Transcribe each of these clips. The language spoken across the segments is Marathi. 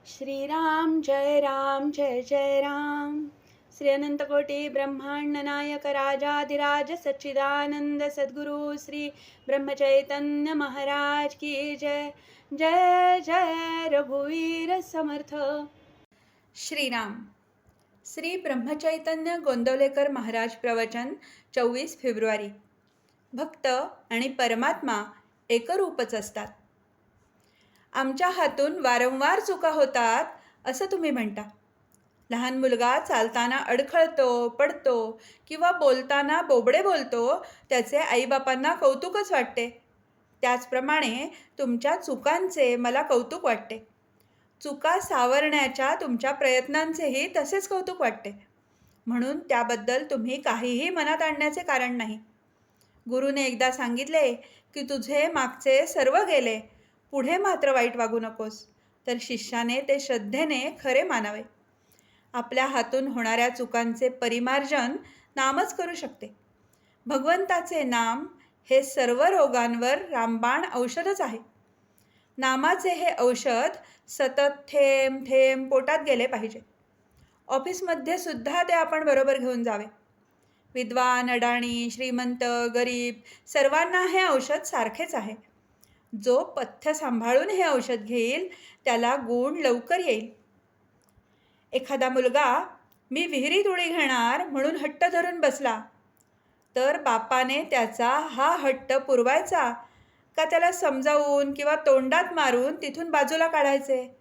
श्रीराम जय जय राम. श्री अनंतकोटी ब्रह्मांड नायक राजाधिराज सच्चिदानंद सद्गुरु श्री ब्रह्मचैतन्य महाराज की जय. जय जय रघुवीर समर्थ. श्रीराम. श्री ब्रह्मचैतन्य गोंदवलेकर महाराज प्रवचन 24 फेब्रुवारी. भक्त आणि परमात्मा एकरूपच असतात. आमच्या हातून वारंवार चुका होतात असं तुम्ही म्हणता. लहान मुलगा चालताना अडखळतो, पडतो किंवा बोलताना बोबडे बोलतो, त्याचे आईबापांना कौतुकच वाटते. त्याचप्रमाणे तुमच्या चुकांचे मला कौतुक वाटते. चुका सावरण्याच्या तुमच्या प्रयत्नांचेही तसेच कौतुक वाटते. म्हणून त्याबद्दल तुम्ही काहीही मनात आणण्याचे कारण नाही. गुरुने एकदा सांगितले की तुझे मागचे सर्व गेले, पुढे मात्र वाईट वागू नकोस. तर शिष्याने ते श्रद्धेने खरे मानावे. आपल्या हातून होणाऱ्या चुकांचे परिमार्जन नामच करू शकते. भगवंताचे नाम हे सर्व रोगांवर रामबाण औषधच आहे. नामाचे हे औषध सतत थेंब थेंब पोटात गेले पाहिजे. ऑफिसमध्ये सुद्धा ते आपण बरोबर घेऊन जावे. विद्वान, अडाणी, श्रीमंत, गरीब सर्वांना हे औषध सारखेच आहे. जो पथ्य सांभाळून हे औषध घेईल त्याला गुण लवकर येईल. एखादा मुलगा मी विहिरीत उडी घेणार म्हणून हट्ट धरून बसला, तर बापाने त्याचा हा हट्ट पुरवायचा का त्याला समजावून किंवा तोंडात मारून तिथून बाजूला काढायचे?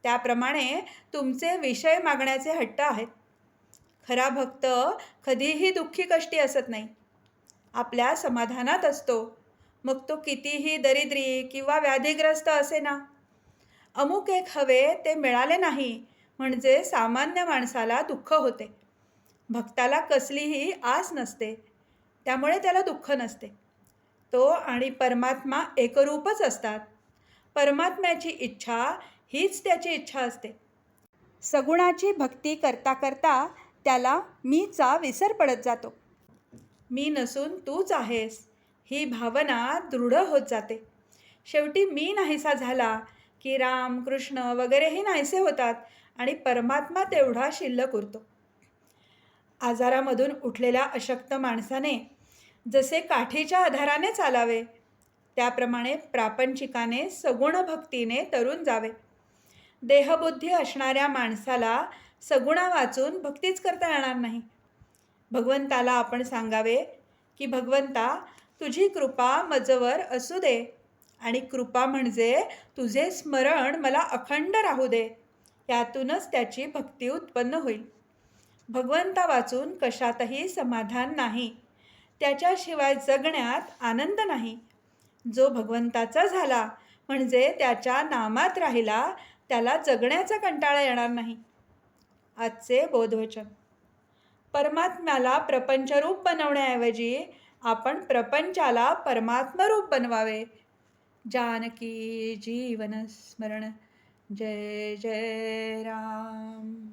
त्याप्रमाणे तुमचे विषय मागण्याचे हट्ट आहेत. खरा भक्त कधीही दुःखी कष्टी असत नाही. आपल्या समाधानात असतो, मग तो कितीही दरिद्री किंवा व्याधीग्रस्त असे ना. अमुक एक हवे ते मिळाले नाही म्हणजे सामान्य माणसाला दुःख होते. भक्ताला कसलीही आस नसते, त्यामुळे त्याला दुःख नसते. तो आणि परमात्मा एकरूपच असतात. परमात्म्याची इच्छा हीच त्याची इच्छा असते. सगुणाची भक्ती करता करता त्याला मीचा विसर पडत जातो. मी नसून तूच आहेस ही भावना दृढ होत जाते. शेवटी मी नाहीसा झाला की राम, कृष्ण वगैरेही नाहीसे होतात आणि परमात्मा तेवढा शिल्लक उरतो. आजारामधून उठलेल्या अशक्त माणसाने जसे काठीच्या आधाराने चालावे, त्याप्रमाणे प्रापंचिकाने सगुण भक्तीने तरून जावे. देहबुद्धी असणाऱ्या माणसाला सगुणा वाचून भक्तीच करता येणार नाही. भगवंताला आपण सांगावे की भगवंता, तुझी कृपा मजवर असू दे आणि कृपा म्हणजे तुझे स्मरण मला अखंड राहू दे. यातूनच त्याची भक्ती उत्पन्न होईल. भगवंता वाचून कशातही समाधान नाही. त्याच्याशिवाय जगण्यात आनंद नाही. जो भगवंताचा झाला म्हणजे त्याच्या नामात राहिला, त्याला जगण्याचा कंटाळा येणार नाही. आजचे बोधवचन. परमात्म्याला प्रपंचरूप बनवण्याऐवजी आपण प्रपंचाला परमात्मरूप बनवावे. जानकी जीवन स्मरण. जय जय राम.